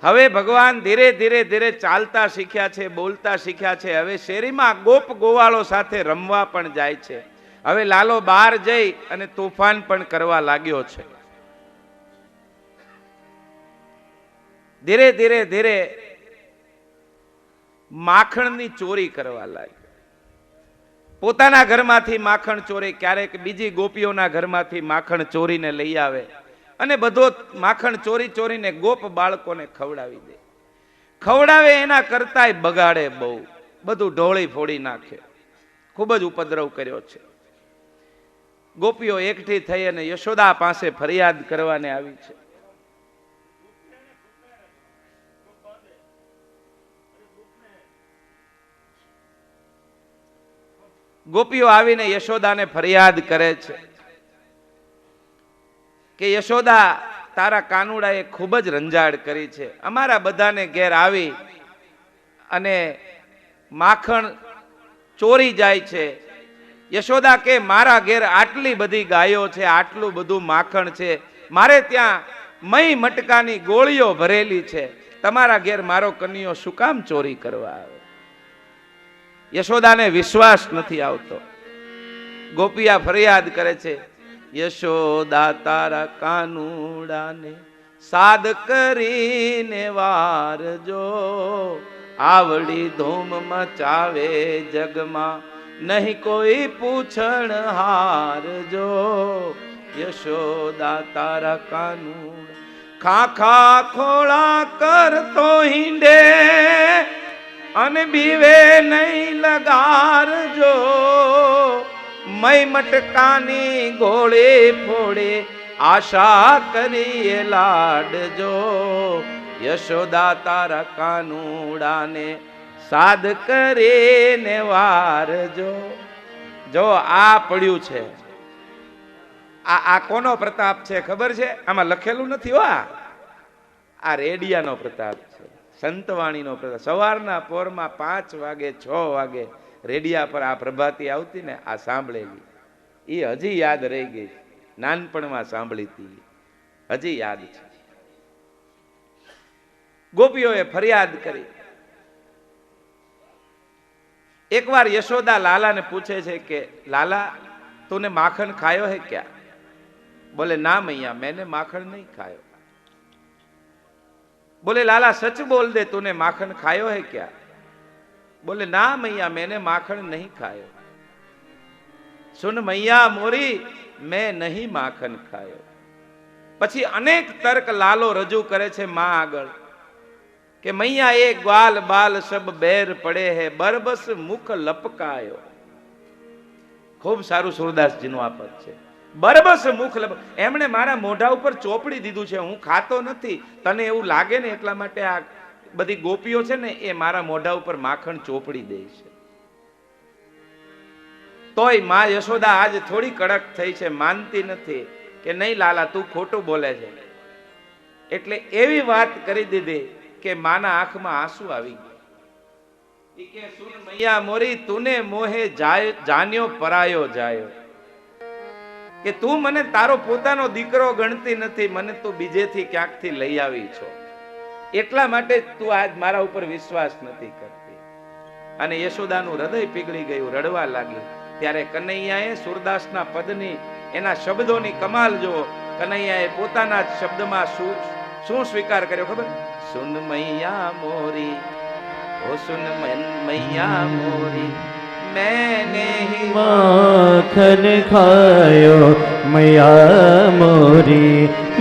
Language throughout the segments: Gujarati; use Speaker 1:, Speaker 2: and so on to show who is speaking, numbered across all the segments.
Speaker 1: હવે ભગવાન ધીરે ધીરે ધીરે ચાલતા શીખ્યા છે, બોલતા શીખ્યા છે. હવે શેરીમાં ગોપ ગોવાળો સાથે રમવા પણ જાય છે. હવે લાલો બહાર જઈ અને તોફાન પણ કરવા લાગ્યો છે. ધીરે ધીરે ધીરે માખણની ચોરી કરવા લાગ્યો. પોતાના ઘરમાંથી માખણ ચોરે, ક્યારેક બીજી ગોપીઓના ઘરમાંથી માખણ ચોરીને લઈ આવે અને બધો માખણ ચોરી ચોરીને ગોપ બાળકોને ખવડાવી દે. ખવડાવે એના કરતાંય બગાડે બહુ, બધું ઢોળી ફોડી નાખે. ખૂબ જ ઉપદ્રવ કર્યો છે. ગોપીઓ એકઠી થઈ અને યશોદા પાસે ફરિયાદ કરવાને આવી છે. ગોપીઓ આવીને યશોદાને ફરિયાદ કરે છે કે યશોદા, તારા કાનુડાએ ખૂબ જ રંજાડ કરી છે. અમારા બધાને ઘેર આવી અને માખણ ચોરી જાય છે. યશોદા કે મારા ઘેર આટલી બધી ગાયો છે, આટલું બધું માખણ છે, મારે ત્યાં મય મટકાની ગોળીઓ ભરેલી છે, તમારા ઘેર મારો કન્યો શું કામ ચોરી કરવા આવે? યશોદાને વિશ્વાસ નથી આવતો. ગોપિયા ફરિયાદ કરે છે, યશોદા તારા કાનુડાને સાદ કરીને વારજો, આવડી ધૂમ મચાવે જગમાં, નહીં કોઈ પૂછણ હારજો. યશોદા તારા કાનુડા ખાખા ખોળા કરતો હિંડે, અને બીવે નહીં લગારજો, મય મટકાની ગોળે ફોડે આશા કરીએ લાડજો. યશોદા તારા કાનુડાને સાદ કરીને વારજો. જો આ પડ્યું છે, આ કોનો પ્રતાપ છે ખબર છે? આમાં લખેલું નથી હો, આ રેડિયાનો પ્રતાપ છે, સંતવાણીનો પ્રતાપ. સવારના પોરમાં 5 વાગે 6 વાગે રેડિયા પર આ પ્રભાતી આવતી ને, આ સાંભળેલી, એ હજી યાદ રહી ગઈ. નાનપણમાં સાંભળી હતી, હજી યાદ છે. ગોપીઓએ ફરિયાદ કરી. એકવાર યશોદા લાલાને પૂછે છે કે લાલા, तूने माखन खायो है क्या? बोले ना मैया, मैंने माखन नहीं खायो. बोले लाला सच बोल दे, तूने माखन खायो है क्या? बोले ना मैया, मैंने माखन नहीं खायो. सुन मैया मोरी, मैं नहीं माखन खायो. પછી અનેક તર્ક લાલો રજૂ કરે છે માં આગળ કે મૈયા એ ગ્વાલ બાલ સબ બેર પડે હે, બરબસ મુખ લપકાયો. ખૂબ સારું સુરદાસજીનું આ પદ છે. બરબસ મુખ લપ, એમણે મારા મોઢા ઉપર ચોપડી દીધું છે. હું ખાતો નથી, તને એવું લાગે ને એટલા માટે આ બધી ગોપીઓ છે ને એ મારા મોઢા ઉપર માખણ ચોપડી દે છે. તોય માં યશોદા આજ થોડી કડક થઈ છે, માનતી નથી કે નહીં લાલા તું ખોટું બોલે છે. એટલે એવી વાત કરી દીધી કે માના આંખમાં આંસુ આવી ગયા. કે સુન મૈયા મોરી, તુને મોહે જાન્યો પરાયો જાયો. કે તું મને તારો પોતાનો દીકરો ગણતી નથી, મને તું બીજેથી ક્યાંકથી લઈ આવી છો, એટલા માટે તું આજ મારા ઉપર વિશ્વાસ નથી કરતી. અને યશોદાનું હૃદય પીગળી ગયું, રડવા લાગી. ત્યારે કનૈયાએ સુરદાસના પદની, એના શબ્દોની કમાલ જો. કનૈયાએ પોતાના જ શબ્દમાં શું સ્વીકાર કર્યો ખબર? સુન મૈયા મોરી, ઓ સુન મૈયા મોરી, मैंने ही
Speaker 2: माखन खायो मैया मोरी,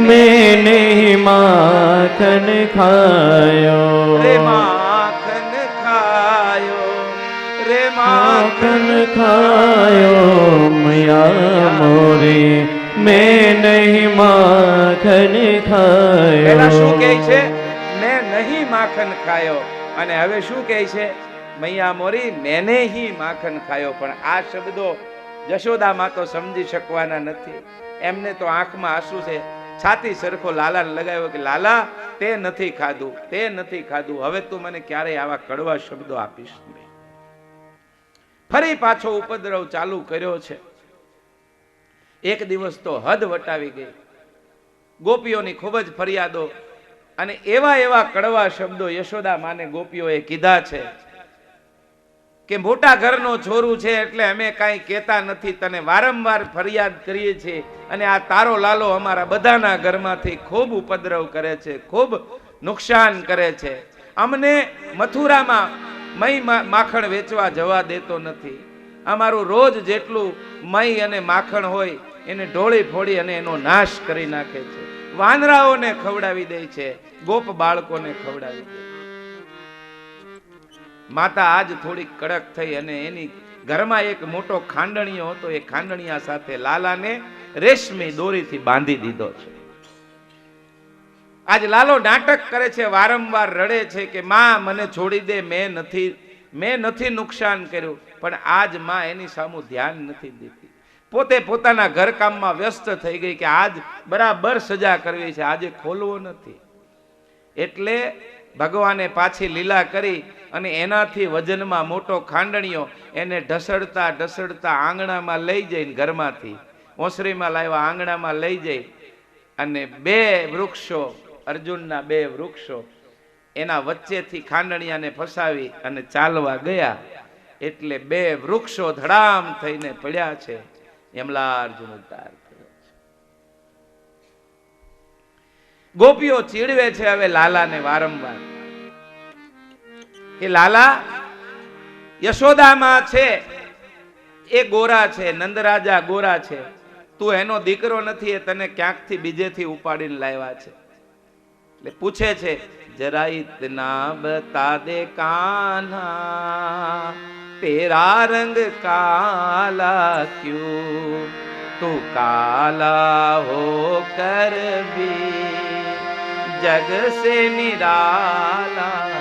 Speaker 2: मैंने ही माखन खायो.
Speaker 1: रे माखन खायो, रे
Speaker 2: माखन खायो मैया मोरी, मैं नहीं माखन खायो.
Speaker 1: પહેલા શું કહે છે? મેં નહીં માખન ખાયો. અને હવે શું કહે છે? મૈયા મોરી, મેને હી માખન ખાયો. પણ આ શબ્દો યશોદામાં તો સમજી શકવાના નથી. એમને તો આંખમાં આંસુ છે. છાતી સરખો લાલાને લગાવ્યો કે લાલા તે નથી ખાધું, તે નથી ખાધું, હવે તું મને ક્યારેય આવા કડવા શબ્દો આપીશ નહીં. ફરી પાછો ઉપદ્રવ ચાલુ કર્યો છે. એક દિવસ તો હદ વટાવી ગઈ. ગોપીઓની ખૂબ જ ફરિયાદો અને એવા એવા કડવા શબ્દો યશોદા માને ગોપીઓએ કીધા છે કે મોટા ઘરનો છોરું છે એટલે અમે કાંઈ કહેતા નથી, તને વારંવાર ફરિયાદ કરીએ છીએ અને આ તારો લાલો અમારા બધાના ઘરમાંથી ખૂબ ઉપદ્રવ કરે છે, ખૂબ નુકસાન કરે છે, અમને મથુરામાં મઈ માખણ વેચવા જવા દેતો નથી, અમારું રોજ જેટલું મઈ અને માખણ હોય એને ઢોળી ફોડી અને એનો નાશ કરી નાખે છે, વાંદરાઓને ખવડાવી દે છે, ગોપ બાળકોને ખવડાવી દે. માતા આજ થોડી કડક થઈ અને એની ઘરમાં એક મોટો ખાંડણીયો હતો, એ ખાંડણીયા સાથે લાલાને રેશમી દોરીથી બાંધી દીધો છે. આજ લાલો નાટક કરે છે, વારંવાર રડે છે કે માં મને છોડી દે, મેં નથી નુકસાન કર્યું, પણ આજ માં એની સામું ધ્યાન નથી દેતી, પોતે પોતાના ઘરકામમાં વ્યસ્ત થઈ ગઈ કે આજ બરાબર સજા કરવી છે, આજે ખોલવો નથી. એટલે ભગવાને પાછી લીલા કરી અને એનાથી વજનમાં મોટો ખાંડણીયો એને ઢસડતા ઢસડતા આંગણામાં લઈ જઈને, ઘરમાંથી ઓસરીમાં લાવ્યા આંગણામાં લઈ જઈ અને બે વૃક્ષો, અર્જુનના બે વૃક્ષો એના વચ્ચેથી ખાંડણીયાને ફસાવી અને ચાલવા ગયા, એટલે બે વૃક્ષો ધડામ થઈને પડ્યા છે. યમલાર્જુન ઉદ્ધાર કર્યો છે. ગોપીઓ ચીડવે છે હવે લાલાને વારંવાર કે લાલા, યશોદામાં છે એ ગોરા છે, નંદરાજા ગોરા છે, તું એનો દીકરો નથી, એ તને ક્યાંકથી બીજેથી ઉપાડીને લાવ્યા છે. એટલે પૂછે છે, જરા ઇતના બતા દે કાન્હા, તેરા રંગ કાલા ક્યું, તું કાલા હો કર ભી જગ સે નિરાલા.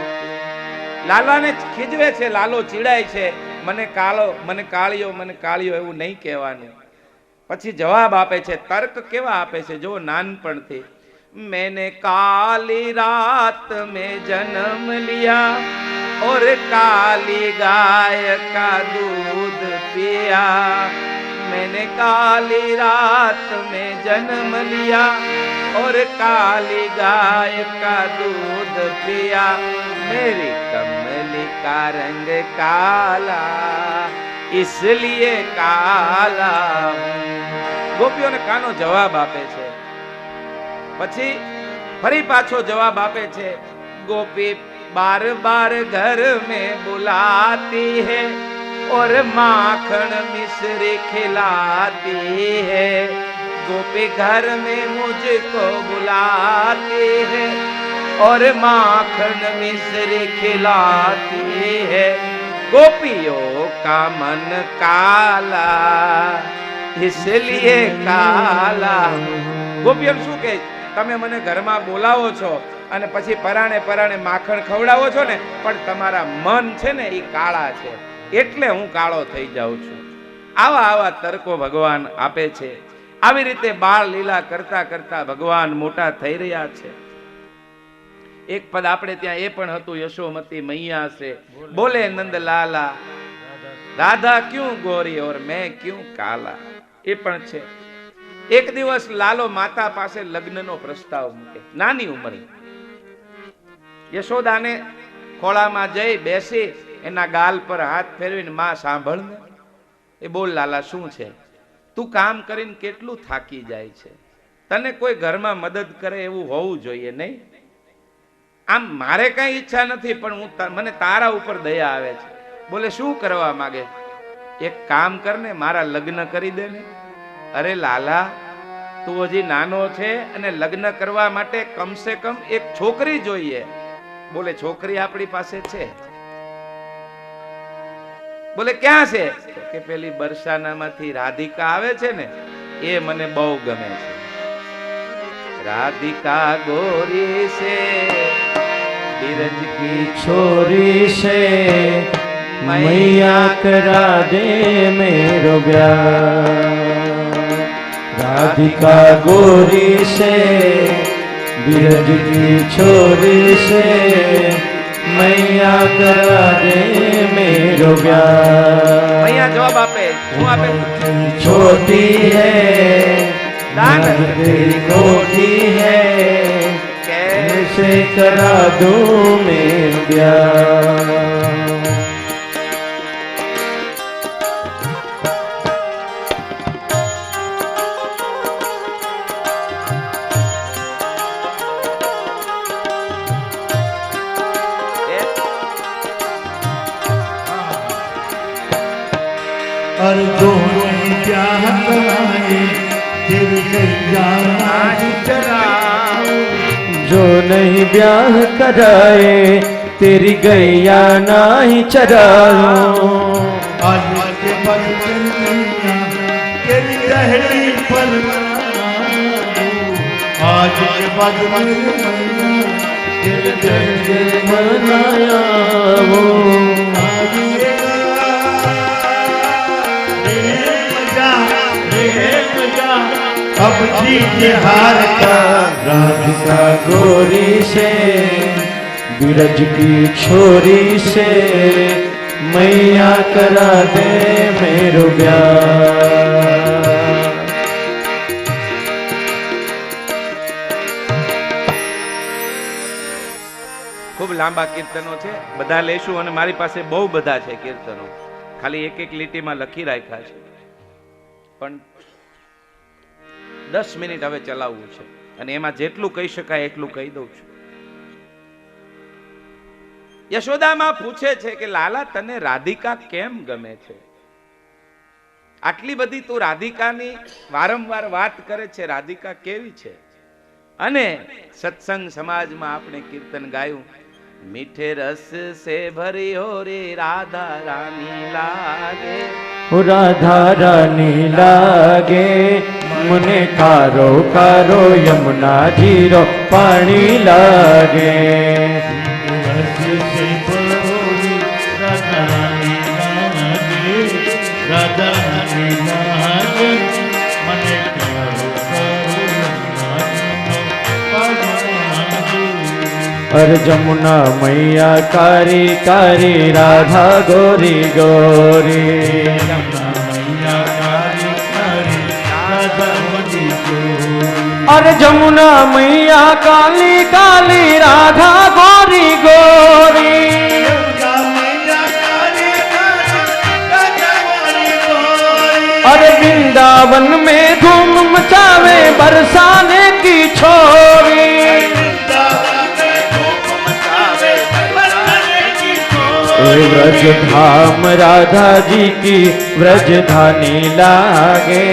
Speaker 1: લાલાને ખીજવે છે, લાલો ચીડાય છે, મને કાળિયો એવું નહીં કહેવાનું. પછી જવાબ આપે છે, તર્ક કેવા આપે છે જો નાનપણથી. मैंने काली रात में जन्म लिया और काली गाय का दूध पिया, मैंने काली रात में जन्म लिया और काली गाय का दूध पिया, मेरी कमली का रंग काला इसलिए काला. ગોપીઓને કાનો જવાબ આપે છે. પછી ફરી પાછો જવાબ આપે છે, ગોપી बार बार घर में बुलाती है और माखन मिश्री खिलाती है, गोपी घर में मुझको बुलाती है और माखन मिश्री खिलाती है, गोपियों का मन काला इसलिए काला. ગોપીઓ શું કહે, તમે મને ઘરમાં બોલાવો છો અને પછી પરાણે પરાણે માખણ ખવડાવો છો ને, પણ તમારા મન છે ને એ કાળા છે, એટલે હું કાળો થઈ જાઉં છું. આવા આવા તર્કો ભગવાન આપે છે. આવી રીતે બાળ લીલા કરતા કરતા ભગવાન મોટા થઈ રહ્યા છે. એક પદ આપણે ત્યાં એ પણ હતું, યશોમતી મૈયા છે બોલે નંદ લાલા, રાધા ક્યું ગોરી और मैं क्यों काला. એ પણ છે. એક દિવસ લાલો માતા પાસે લગ્નનો પ્રસ્તાવ મૂકે, નાની ઉંમરે. યશોદાને ખોળામાં જઈ બેસી એના ગાલ પર હાથ ફેરવીને, માં સાંભળ ને, એ બોલ લાલા શું છે, તું કામ કરીને કેટલું થાકી જાય છે, તને કોઈ ઘરમાં મદદ કરે એવું હોવું જોઈએ નહીં. આમ મારે કઈ ઈચ્છા નથી, પણ મને તારા ઉપર દયા આવે છે. બોલે શું કરવા માંગે, એક કામ કર ને, મારા લગ્ન કરી દે ને. અરે લાલા, તું હજી નાનો છે અને લગ્ન કરવા માટે કમસે કમ એક છોકરી જોઈએ. બોલે છોકરી આપણી પાસે છે. બોલે ક્યાં છે, કે પેલી બરસાનામાંથી રાધિકા આવે છે ને, એ મને બહુ ગમે છે. રાધિકા ગોરી છે बिरज की
Speaker 2: छोरी से मैया करा दे मेरो ब्याह, राधिका गोरी से बिरज की छोरी से मैया करा दे मेरो ब्याह.
Speaker 1: मैया जवाब આપે, શું આપે,
Speaker 2: छोटी है दान तेरी खोटी है, से करा दूं मैं ब्याह।
Speaker 3: और जो नहीं ब्याह कराए तेरी गैया नाही चराओ।
Speaker 2: जो नहीं ब्याह कराए तेरी गैया नाही चराओ।
Speaker 3: आज के बाद चलिया तेरी दहली पर आज के बाद तेरी दहली
Speaker 2: मनाया वो
Speaker 3: अब जीते हार का
Speaker 2: राधिका गोरी से बिरज की छोरी से मैया करा दे मेरो ब्याह।
Speaker 1: ખૂબ લાંબા કીર્તનો છે, બધા લેશું અને મારી પાસે બહુ બધા છે કીર્તનો, ખાલી એક એક લીટીમાં લખી રાખ્યા છે, પણ 10 મિનિટ હવે ચલાવવું છે અને એમાં જેટલું કહી શકાય એટલું કહી દઉં છું. યશોદામાં પૂછે છે કે લાલા તને રાધિકા કેમ ગમે છે? આટલી બધી તું રાધિકાની વારંવાર વાત કરે છે, રાધિકા કેવી છે? અને સત્સંગ સમાજમાં આપણે કીર્તન ગાયું, મીઠે રસ સે ભરી હો રે રાધા રાની લાગે,
Speaker 2: રાધા રાની લાગે મને કારો કારો યમુના જીરો પાણી લાગે। अर जमुना मैया कारी कारी राधा गोरी गोरी,
Speaker 3: जमुना मैया कारी कारी राधा गोरी गोरी।
Speaker 2: अरे जमुना मैया काली काली राधा गोरी गोरी,
Speaker 3: जमुना मैया काली काली राधा गोरी गोरी।
Speaker 2: अरे वृंदावन में धूम मचावे बरसाने की छोरी, व्रज धाम राधा जी की व्रजधानी लागे,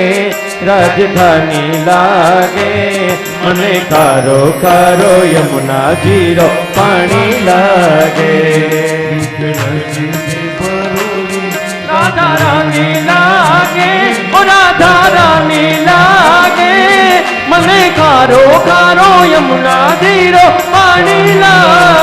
Speaker 2: राजधानी लागे मने कारो कारो यमुना जीरो पानी लागे। राधा रानी लागे ओ राधा रानी लागे मने कारो कारो यमुना जीरो पानी लागे।